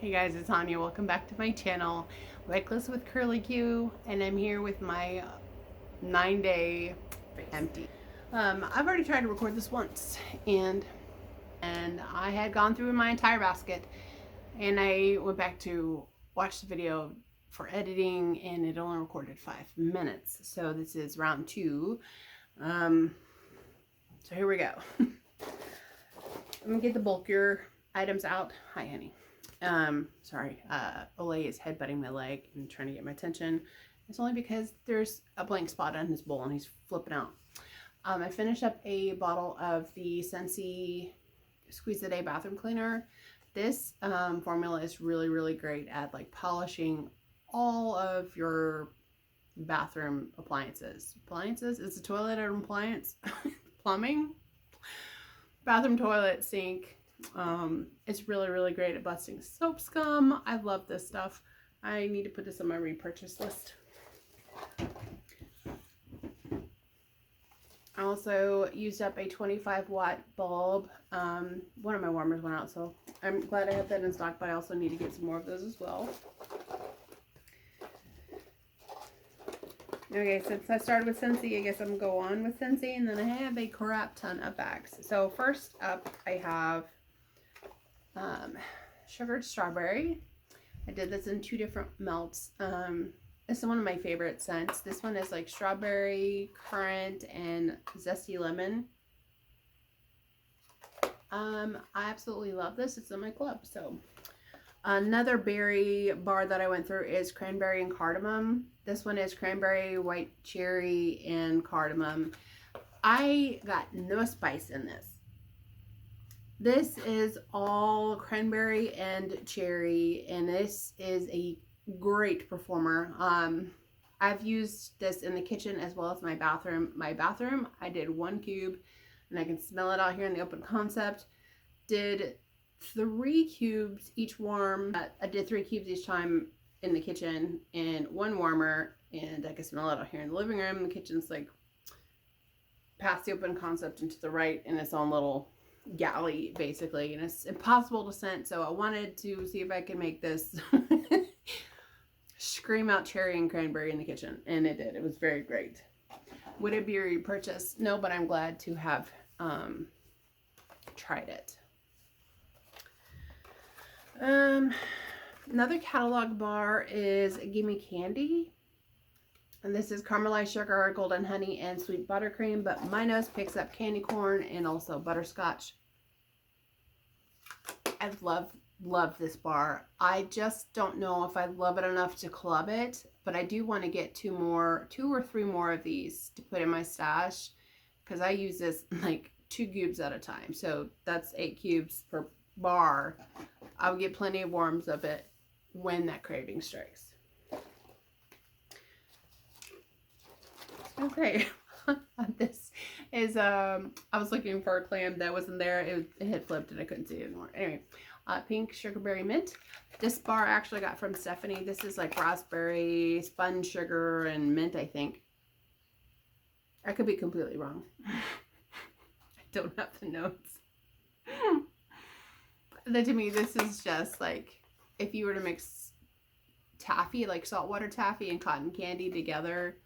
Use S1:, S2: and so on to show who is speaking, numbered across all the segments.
S1: Hey guys, it's Anya. Welcome back to my channel, Reckless with Curly Q, and I'm here with my 9-day empty. I've already tried to record this once, and I had gone through my entire basket, and I went back to watch the video for editing, and it only recorded 5 minutes. So this is round 2. So here we go. I'm gonna get the bulkier items out. Hi, honey. Sorry, Olay is headbutting my leg and trying to get my attention. It's only because there's a blank spot on his bowl and he's flipping out. I finished up a bottle of the Scentsy Squeeze a Day bathroom cleaner. This formula is really, really great at like polishing all of your bathroom appliances. Is the toilet an appliance? Plumbing? Bathroom, toilet, sink. It's really, really great at busting soap scum. I love this stuff. I need to put this on my repurchase list. I also used up a 25-watt bulb. One of my warmers went out, so I'm glad I have that in stock, but I also need to get some more of those as well. Okay, since I started with Scentsy, I guess I'm going to go on with Scentsy, and then I have a crap ton of bags. So first up, I have sugared strawberry. I did this in 2 different melts. This is one of my favorite scents. This one is like strawberry, currant, and zesty lemon. I absolutely love this. It's in my club. So another berry bar that I went through is cranberry and cardamom. This one is cranberry, white cherry, and cardamom. I got no spice in this. This is all cranberry and cherry, and this is a great performer. I've used this in the kitchen as well as my bathroom. My bathroom, I did 1 cube, and I can smell it out here in the open concept. Did 3 cubes each warm. I did 3 cubes each time in the kitchen, and 1 warmer, and I can smell it out here in the living room. The kitchen's like past the open concept and to the right in its own little galley basically, and it's impossible to scent, so I wanted to see if I could make this scream out cherry and cranberry in the kitchen, and it did. It was very great. Would it be a repurchase? No, but I'm glad to have tried it. Another catalog bar is Gimme Candy, and this is caramelized sugar, golden honey, and sweet buttercream, but my nose picks up candy corn and also butterscotch. I love this bar. I just don't know if I love it enough to club it, but I do want to get 2 or 3 more of these to put in my stash, because I use this like 2 cubes at a time, so that's 8 cubes per bar. I'll get plenty of warms of it when that craving strikes. Okay, this is, I was looking for a clam that wasn't there. It had flipped and I couldn't see it anymore. Anyway, pink sugarberry mint. This bar I actually got from Stephanie. This is like raspberry, spun sugar, and mint, I think. I could be completely wrong. I don't have the notes. Then to me, this is just like if you were to mix taffy, like saltwater taffy and cotton candy together,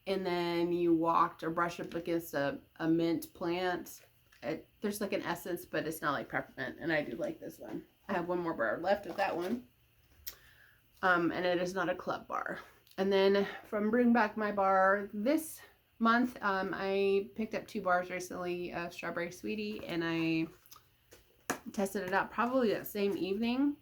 S1: and then you walked or brushed up against a mint plant. There's like an essence, but it's not like peppermint, and I do like this one. I have 1 more bar left of that one. And it is not a club bar. And then from Bring Back My Bar this month, I picked up 2 bars recently of Strawberry Sweetie, and I tested it out probably that same evening.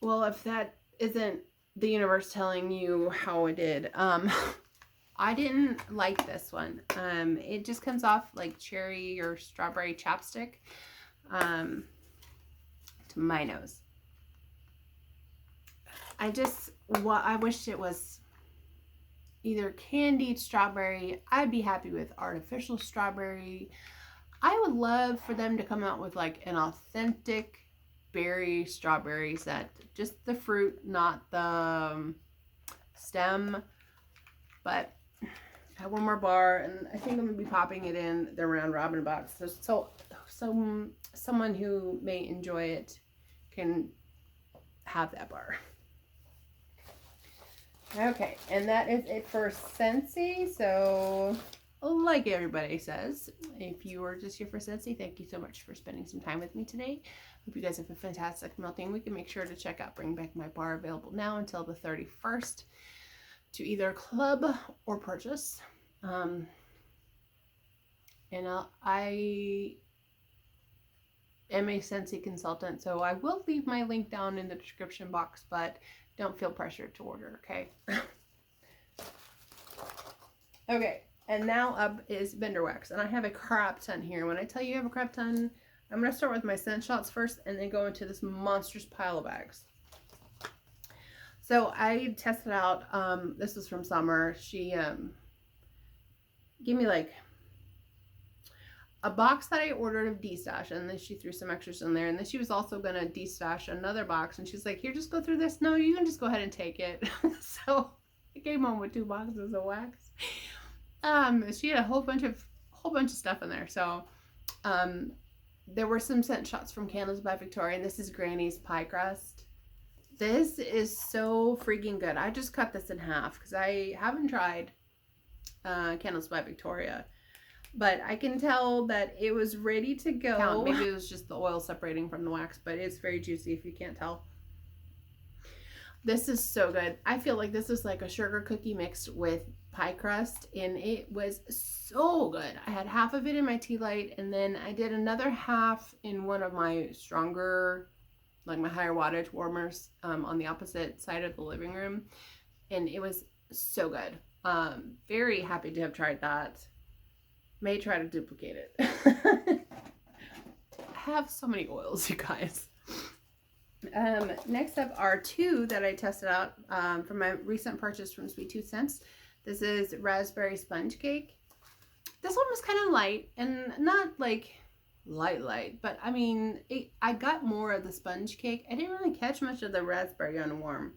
S1: Well, if that isn't the universe telling you how it did, I didn't like this one. It just comes off like cherry or strawberry chapstick to my nose. I wish it was either candied strawberry. I'd be happy with artificial strawberry. I would love for them to come out with like an authentic berry strawberry scent. Just the fruit, not the stem. But I have 1 more bar, and I think I'm going to be popping it in the round robin box. So someone who may enjoy it can have that bar. Okay, and that is it for Scentsy. So, like everybody says, if you are just here for Scentsy, thank you so much for spending some time with me today. Hope you guys have a fantastic melting week, and make sure to check out Bring Back My Bar, available now until the 31st to either club or purchase. And I am a Scentsy consultant, so I will leave my link down in the description box, but don't feel pressured to order, okay? Okay, and now up is Bender Wax, and I have a crap ton here. When I tell you I have a crap ton, I'm going to start with my scent shots first and then go into this monstrous pile of bags. So I tested out, this was from Summer. She gave me like a box that I ordered of D-Stash, and then she threw some extras in there, and then she was also going to D-Stash another box, and she's like, here, just go through this. No, you can just go ahead and take it. So I came home with 2 boxes of wax. She had a whole bunch of stuff in there. So there were some scent shots from Candles by Victoria, and this is Granny's Pie Crust. This is so freaking good. I just cut this in half because I haven't tried Candles by Victoria, but I can tell that it was ready to go. Maybe it was just the oil separating from the wax, but it's very juicy if you can't tell. This is so good. I feel like this is like a sugar cookie mixed with pie crust, and it was so good. I had half of it in my tea light, and then I did another half in one of my stronger, like my higher wattage warmers on the opposite side of the living room, and it was so good. Very happy to have tried that. May try to duplicate it. I have so many oils, you guys. Next up are 2 that I tested out from my recent purchase from Sweet Tooth Scents. This is Raspberry Sponge Cake. This one was kind of light, and not like light, but I mean, I got more of the sponge cake. I didn't really catch much of the raspberry on warm.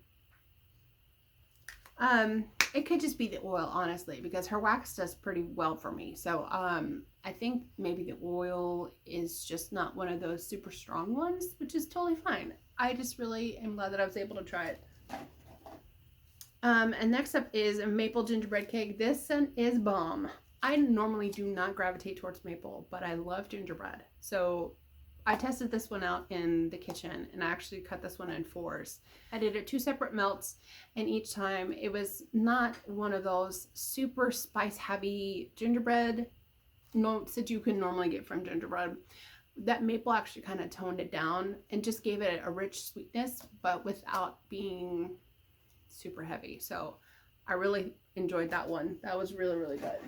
S1: It could just be the oil, honestly, because her wax does pretty well for me. So I think maybe the oil is just not one of those super strong ones, which is totally fine. I just really am glad that I was able to try it. And next up is a maple gingerbread cake. This scent is bomb. I normally do not gravitate towards maple, but I love gingerbread. So I tested this one out in the kitchen, and I actually cut this one in 4s. I did it 2 separate melts, and each time it was not one of those super spice heavy gingerbread notes that you can normally get from gingerbread. That maple actually kind of toned it down and just gave it a rich sweetness, but without being super heavy. So I really enjoyed that one. That was really, really good.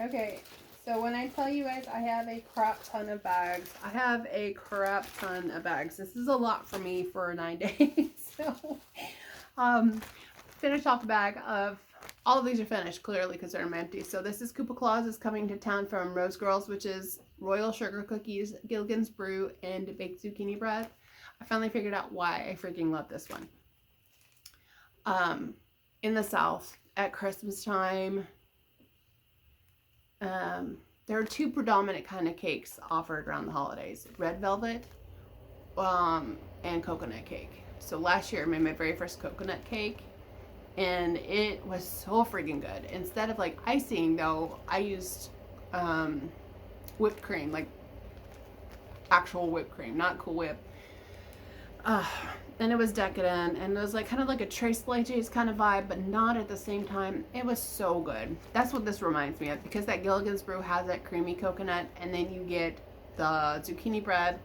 S1: Okay. So when I tell you guys I have a crap ton of bags, I have a crap ton of bags. This is a lot for me for 9 days. So, finished off the bag of, all of these are finished clearly because they're empty. So this is Koopa Claus is coming to town from Rose Girls, which is royal sugar cookies, Gilligan's Brew, and baked zucchini bread. I finally figured out why I freaking love this one. In the South at Christmas time, there are 2 predominant kind of cakes offered around the holidays: red velvet and coconut cake. So last year I made my very first coconut cake, and it was so freaking good. Instead of like icing though, I used whipped cream, like actual whipped cream, not Cool Whip. And it was decadent, and it was like kind of like a Trace Leches kind of vibe, but not at the same time. It was so good. That's what this reminds me of, because that Gilligan's Brew has that creamy coconut, and then you get the zucchini bread.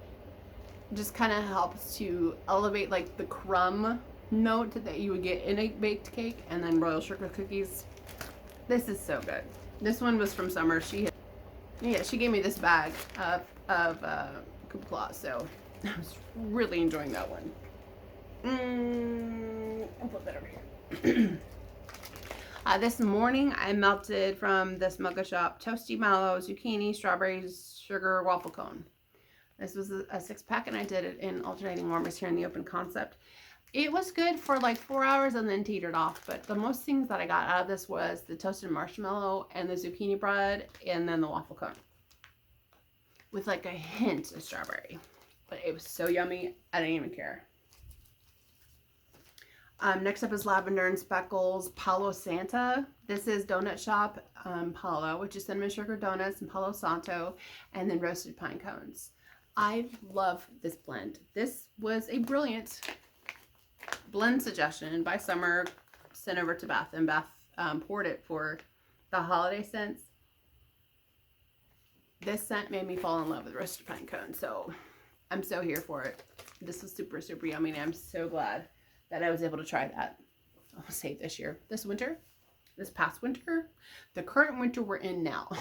S1: It just kind of helps to elevate like the crumb note that you would get in a baked cake, and then royal sugar cookies. This is so good. This one was from Summer. She gave me this bag of Koopa Claus, so I was really enjoying that one. I'll put that over here. This morning I melted from this Mocha Shop Toasty Mallow Zucchini Strawberries Sugar Waffle Cone. This was a 6-pack, and I did it in alternating warmers here in the Open Concept. It was good for like 4 hours and then teetered off, but the most things that I got out of this was the toasted marshmallow and the zucchini bread and then the waffle cone. with like a hint of strawberry. But it was so yummy, I didn't even care. Next up is Lavender and Speckles Palo Santa. This is Donut Shop Palo, which is cinnamon sugar donuts and Palo Santo, and then roasted pine cones. I love this blend. This was a brilliant blend suggestion by Summer, sent over to Beth, and Beth poured it for the holiday scents. This scent made me fall in love with roasted pine cones, so I'm so here for it. This was super, super yummy, and I'm so glad that I was able to try that. I'll say this year, this winter, this past winter, the current winter we're in now.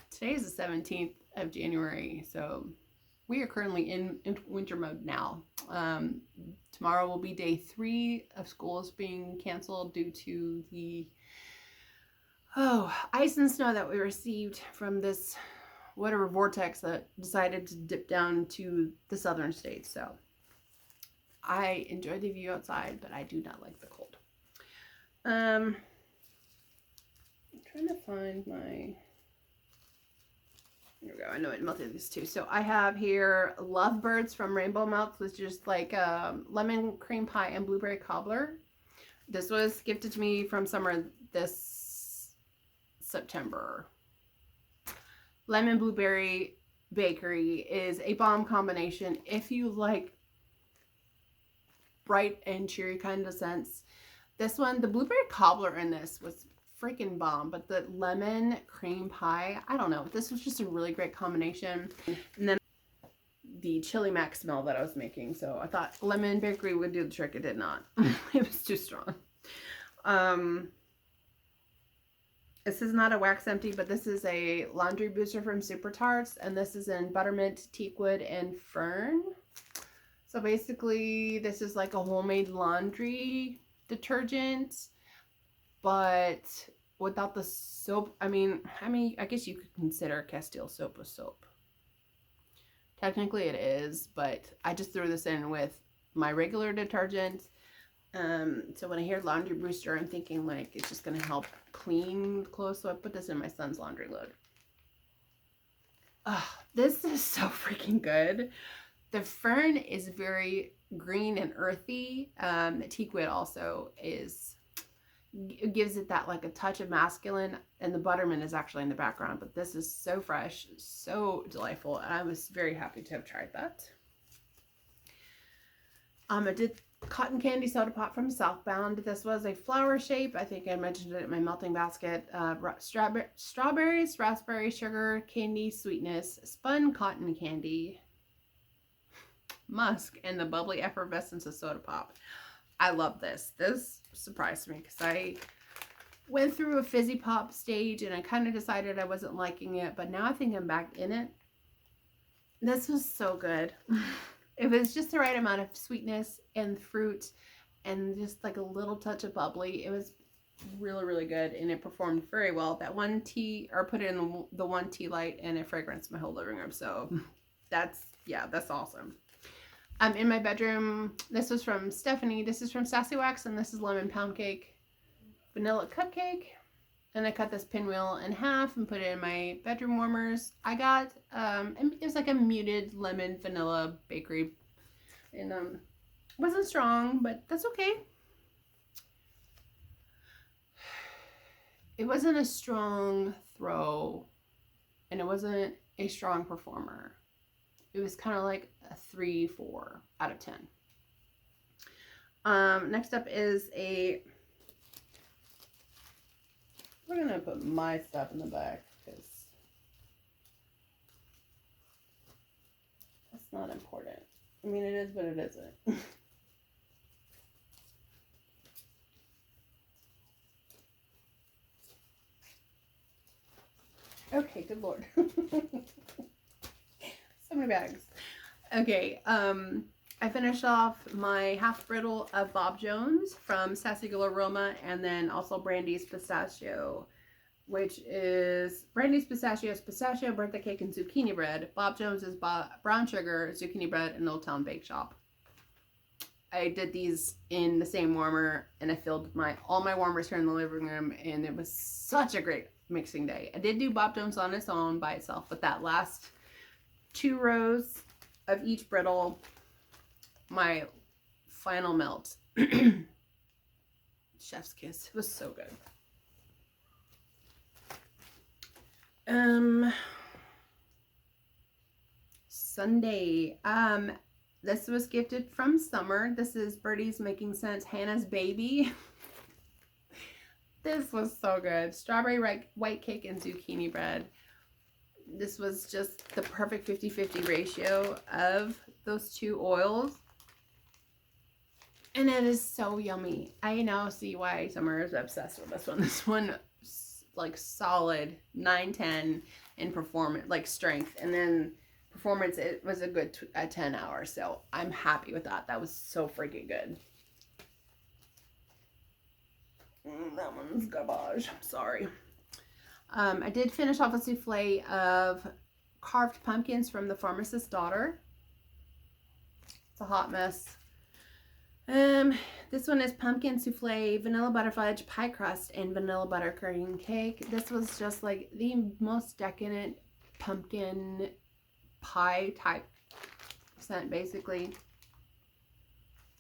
S1: Today is the 17th of January, so we are currently in winter mode now. Tomorrow will be day 3 of schools being canceled due to the ice and snow that we received from this whatever vortex that decided to dip down to the southern states. So I enjoy the view outside, but I do not like the cold. I'm trying to find my, here we go. I know I melted these two. So I have here Lovebirds from Rainbow Melts, which is like lemon cream pie and blueberry cobbler. This was gifted to me from Summer this September. Lemon blueberry bakery is a bomb combination if you like bright and cheery kind of scents. This one, the blueberry cobbler in this was freaking bomb, but the lemon cream pie, I don't know. This was just a really great combination. And then the chili mac smell that I was making. So I thought lemon bakery would do the trick. It did not. It was too strong. This is not a wax empty, but this is a laundry booster from Super Tarts, and this is in buttermint, teakwood, and fern. So basically, this is like a homemade laundry detergent, but without the soap. I mean, I guess you could consider Castile soap a soap. Technically it is, but I just threw this in with my regular detergent. So when I hear laundry booster, I'm thinking like it's just going to help clean clothes. So I put this in my son's laundry load. This is so freaking good. The fern is very green and earthy. The teakwood also gives it that like a touch of masculine, and the buttermint is actually in the background, but this is so fresh, so delightful, and I was very happy to have tried that. I did cotton candy soda pop from Southbound. This was a flower shape. I think I mentioned it in my melting basket. Strawberries, raspberry, sugar, candy, sweetness, spun cotton candy, musk, and the bubbly effervescence of soda pop. I love this. This surprised me because I went through a fizzy pop stage and I kind of decided I wasn't liking it, but now I think I'm back in it. This was so good. It was just the right amount of sweetness and fruit and just like a little touch of bubbly. It was really, really good, and it performed very well. That one tea, or put it in the one tea light, and it fragranced my whole living room. So that's awesome. In my bedroom, this was from Stephanie. This is from Sassy Wax, and this is lemon pound cake, vanilla cupcake. And I cut this pinwheel in half and put it in my bedroom warmers. I got, it was like a muted lemon vanilla bakery. And wasn't strong, but that's okay. It wasn't a strong throw, and it wasn't a strong performer. It was kind of like a 3-4 out of 10. Next up is we're going to put my stuff in the back because that's not important. I mean, it is, but it isn't. Okay, good Lord. So many bags. Okay, I finished off my half brittle of Bob Jones from Sassy Girl Aroma, and then also Brandy's Pistachio, which is Brandy's Pistachio is pistachio, birthday cake, and zucchini bread. Bob Jones is brown sugar, zucchini bread, and Old Town Bake Shop. I did these in the same warmer, and I filled all my warmers here in the living room, and it was such a great mixing day. I did do Bob Jones on its own by itself, but that last 2 rows of each brittle, my final melt. Chef's kiss. It was so good. Sunday. This was gifted from Summer. This is Birdie's Making Sense Hannah's Baby. This was so good. Strawberry white cake and zucchini bread. This was just the perfect 50-50 ratio of those 2 oils. And it is so yummy. I now see why Summer is obsessed with this one. This one, like, solid 9-10 in performance, like strength. And then performance, it was a good 10 hours. So I'm happy with that. That was so freaking good. That one's garbage. Sorry. I did finish off a souffle of carved pumpkins from the Pharmacist's Daughter. It's a hot mess. This one is pumpkin souffle, vanilla butter fudge, pie crust, and vanilla buttercream cake. This was just like the most decadent pumpkin pie type scent, basically.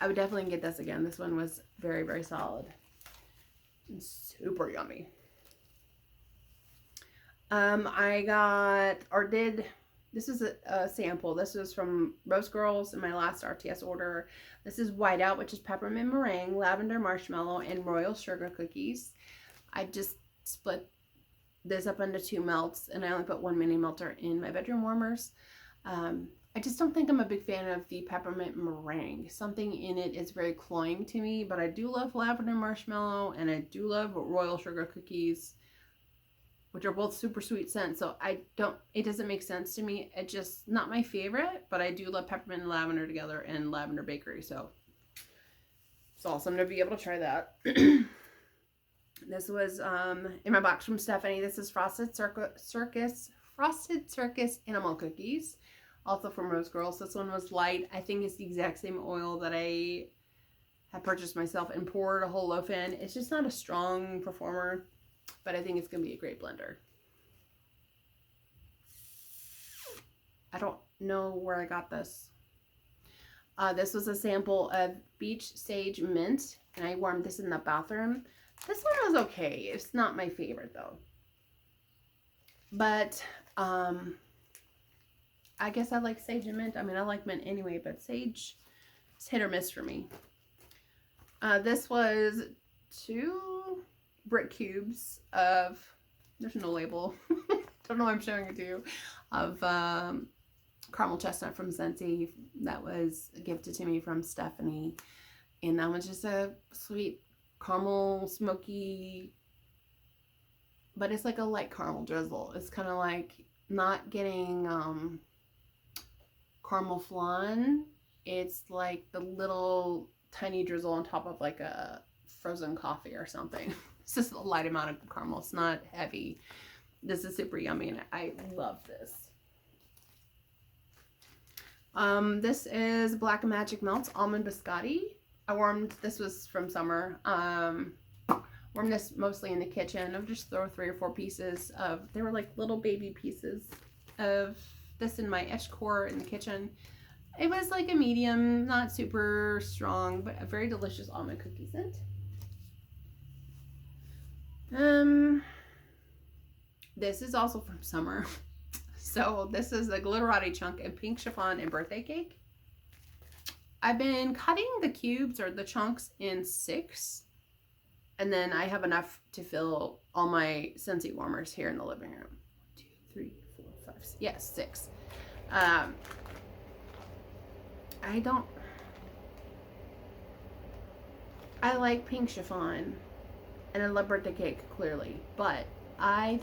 S1: I would definitely get this again. This one was very, very solid. And super yummy. I got, or did, this is a sample. This was from Rose Girls in my last RTS order. This is Whiteout, which is peppermint meringue, lavender marshmallow, and royal sugar cookies. I just split this up into 2 melts, and I only put 1 mini melter in my bedroom warmers. I just don't think I'm a big fan of the peppermint meringue. Something in it is very cloying to me, but I do love lavender marshmallow, and I do love royal sugar cookies, which are both super sweet scents. So it doesn't make sense to me. It's just not my favorite, but I do love peppermint and lavender together and lavender bakery. So it's awesome to be able to try that. This was in my box from Stephanie. This is Frosted Circus Animal Cookies, also from Rose Girls. This one was light. I think it's the exact same oil that I had purchased myself and poured a whole loaf in. It's just not a strong performer, but I think it's going to be a great blender. I don't know where I got this. This was a sample of Beach Sage Mint, and I warmed this in the bathroom. This one was okay. It's not my favorite, though. But I guess I like sage and mint. I mean, I like mint anyway, but sage is hit or miss for me. This was 2 brick cubes of, there's no label, don't know why I'm showing it to you, of caramel chestnut from Scentsy. That was gifted to me from Stephanie, and that one's just a sweet caramel smoky, but it's like a light caramel drizzle. It's kind of like not getting caramel flan. It's like the little tiny drizzle on top of like a frozen coffee or something. It's just a light amount of caramel. It's not heavy. This is super yummy, and I love this. This is Black Magic Melts Almond Biscotti. I warmed, this was from Summer. Warmed this mostly in the kitchen. I would just throw 3 or 4 pieces of, they were like little baby pieces of this in my etched core in the kitchen. It was like a medium, not super strong, but a very delicious almond cookie scent. This is also from Summer. So this is a glitterati chunk and pink chiffon and birthday cake. I've been cutting the cubes or the chunks in 6, and then I have enough to fill all my Scentsy warmers here in the living room. 1, 2, 3, 4, 5, 6. Yes, 6. I like pink chiffon and I love birthday cake, clearly, but I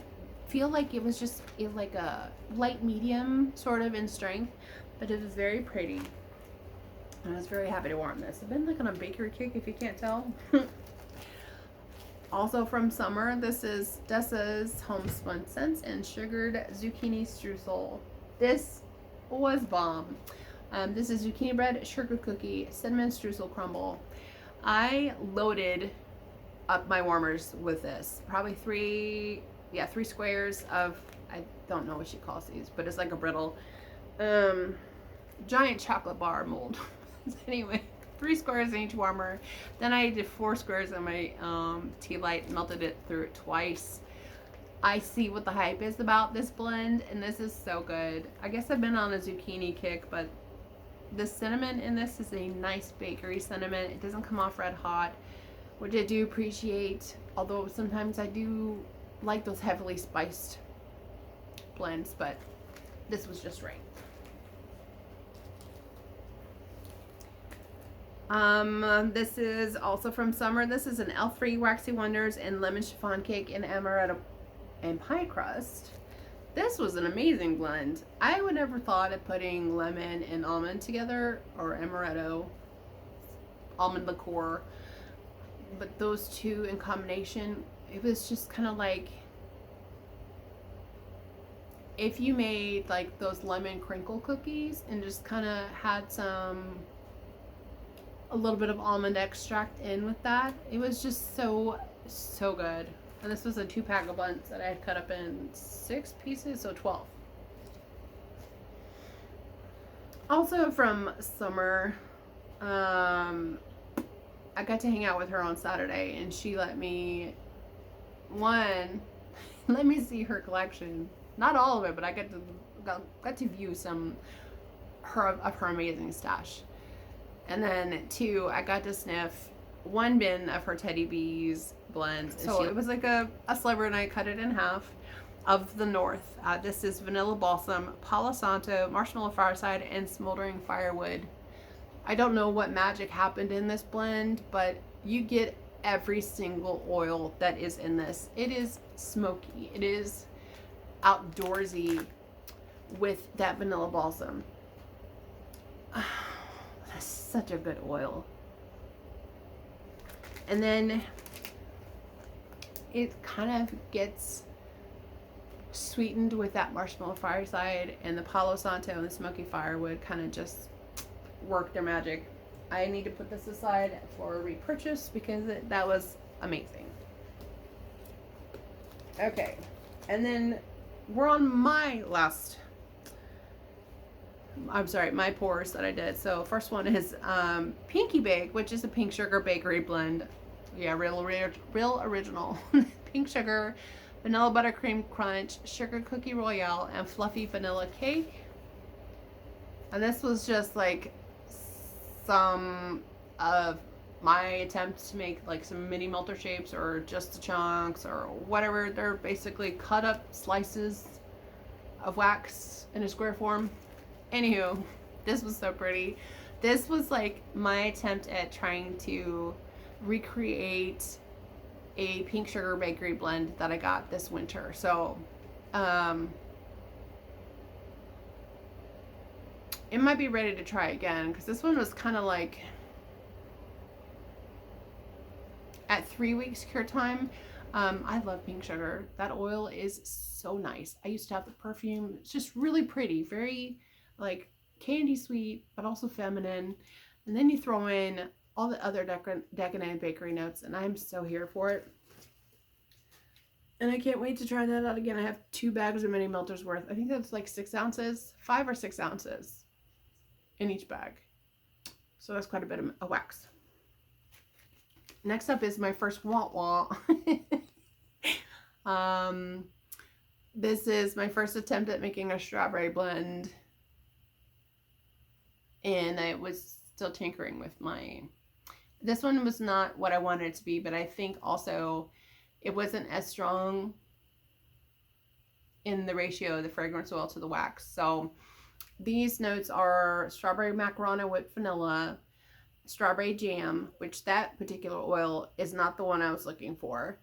S1: feel like it was just like a light medium sort of in strength, but it was very pretty. And I was very happy to warm this. I've been like on a bakery kick, if you can't tell. Also from Summer, this is Dessa's Homespun Scents and Sugared Zucchini Streusel. This was bomb. This is zucchini bread, sugar cookie, cinnamon streusel crumble. I loaded up my warmers with this. Probably 3, yeah, 3 squares of, I don't know what she calls these, but it's like a brittle giant chocolate bar mold. Anyway, 3 squares in each warmer. Then I did 4 squares in my tea light, melted it through it twice. I see what the hype is about this blend, and this is so good. I guess I've been on a zucchini kick, but the cinnamon in this is a nice bakery cinnamon. It doesn't come off red hot, which I do appreciate, although sometimes I do like those heavily spiced blends, but this was just right. This is also from summer. This is an Elf-Free Waxy Wonders and Lemon Chiffon Cake in Amaretto and Pie Crust. This was an amazing blend. I would never thought of putting lemon and almond together, or amaretto, almond liqueur, but those two in combination, it was just kind of like if you made like those lemon crinkle cookies and just kind of had a little bit of almond extract in with that. It was just so good. And this was a 2-pack of blends that I had cut up in 6 pieces, so 12. Also from summer, I got to hang out with her on Saturday, and she let me see her collection. Not all of it, but I got to view some of her amazing stash. And then 2, I got to sniff 1 bin of her Teddy Bees blends. So it was like a sliver, and I cut it in half of the North. This is Vanilla Balsam, Palo Santo, Marshmallow Fireside, and Smoldering Firewood. I don't know what magic happened in this blend, but you get every single oil that is in this. It is smoky. It is outdoorsy with that vanilla balsam. That's such a good oil. And then it kind of gets sweetened with that Marshmallow Fireside, and the Palo Santo and the Smoky Firewood kind of just work their magic. I need to put this aside for repurchase because that was amazing. Okay, and then we're on my pours that I did. So first one is Pinky Bake, which is a pink sugar bakery blend. Yeah, real original. Pink sugar, vanilla buttercream crunch, sugar cookie royale, and fluffy vanilla cake. And this was just like some of my attempts to make like some mini melter shapes, or just the chunks, or whatever. They're basically cut up slices of wax in a square form. Anywho, this was so pretty. This was like my attempt at trying to recreate a pink sugar bakery blend that I got this winter. So it might be ready to try again, because this one was kind of like at 3 weeks cure time. I love pink sugar. That oil is so nice. I used to have the perfume. It's just really pretty, very like candy sweet, but also feminine. And then you throw in all the other decadent bakery notes, and I'm so here for it. And I can't wait to try that out again. I have 2 bags of mini melters worth. I think that's like 6 ounces, 5 or 6 ounces in each bag. So that's quite a bit of wax. Next up is my first wah. This is my first attempt at making a strawberry blend, and I was still tinkering with this one was not what I wanted it to be, but I think also it wasn't as strong in the ratio of the fragrance oil to the wax. So these notes are strawberry macarona with vanilla, strawberry jam, which that particular oil is not the one I was looking for,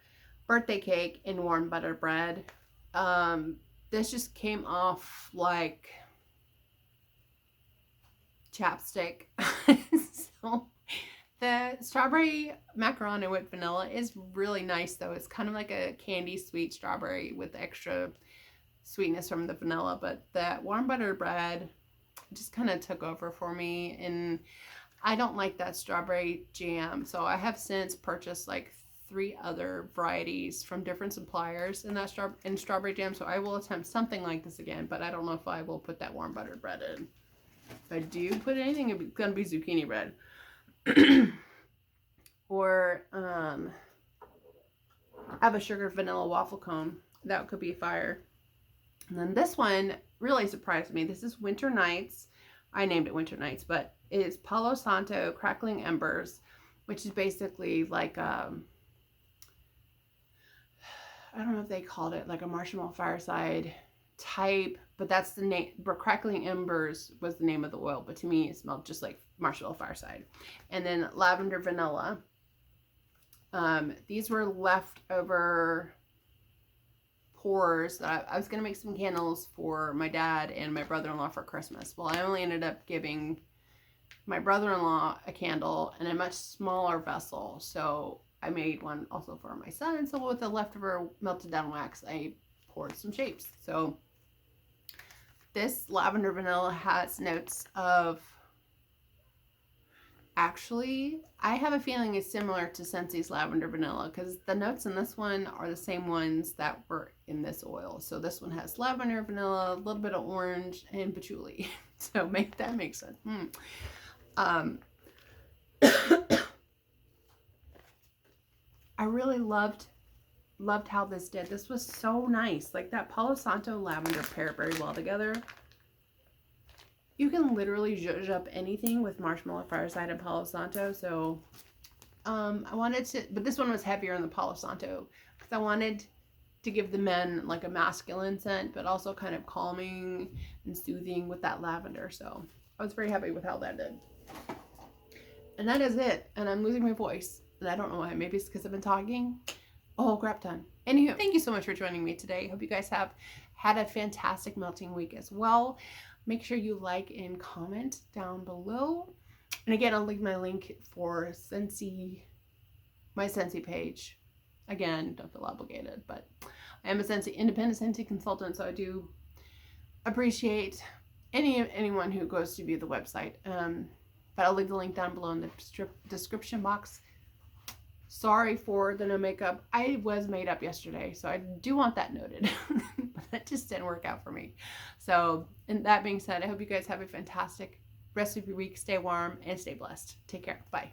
S1: birthday cake, and warm butter bread. This just came off like chapstick. So the strawberry macarona with vanilla is really nice though. It's kind of like a candy sweet strawberry with extra sweetness from the vanilla, but that warm butter bread just kind of took over for me, and I don't like that strawberry jam. So I have since purchased like 3 other varieties from different suppliers in that strawberry jam. So I will attempt something like this again, but I don't know if I will put that warm buttered bread in. If I do put anything, it's gonna be zucchini bread. Or have a sugar vanilla waffle cone. That could be fire. And then this one really surprised me. This is Winter Nights. I named it Winter Nights, but it is Palo Santo Crackling Embers, which is basically like I don't know if they called it like a marshmallow fireside type, but that's the name. Crackling Embers was the name of the oil, but to me it smelled just like marshmallow fireside. And then lavender vanilla. These were leftover pours that I was going to make some candles for my dad and my brother-in-law for Christmas. Well, I only ended up giving my brother-in-law a candle in a much smaller vessel. So I made one also for my son. So with the leftover melted down wax, I poured some shapes. So this lavender vanilla has notes of, actually, I have a feeling it's similar to Scentsy's lavender vanilla because the notes in this one are the same ones that were in this oil. So this one has lavender, vanilla, a little bit of orange, and patchouli. So that makes sense. I really loved how this did. This was so nice. Like that Palo Santo lavender paired very well together. You can literally zhuzh up anything with marshmallow fireside and Palo Santo. So I wanted to, but this one was heavier in the Palo Santo because I wanted to give the men like a masculine scent, but also kind of calming and soothing with that lavender. So I was very happy with how that did. And that is it. And I'm losing my voice. And I don't know why. Maybe it's because I've been talking a whole crap ton. Anywho, thank you so much for joining me today. Hope you guys have had a fantastic melting week as well. Make sure you like and comment down below. And again, I'll leave my link for Scentsy, my Scentsy page. Again, don't feel obligated, but I am a Scentsy, independent Scentsy consultant, so I do appreciate anyone who goes to view the website. But I'll leave the link down below in the description box. Sorry for the no makeup. I was made up yesterday, so I do want that noted. But that just didn't work out for me. So, and that being said, I hope you guys have a fantastic rest of your week. Stay warm and stay blessed. Take care. Bye.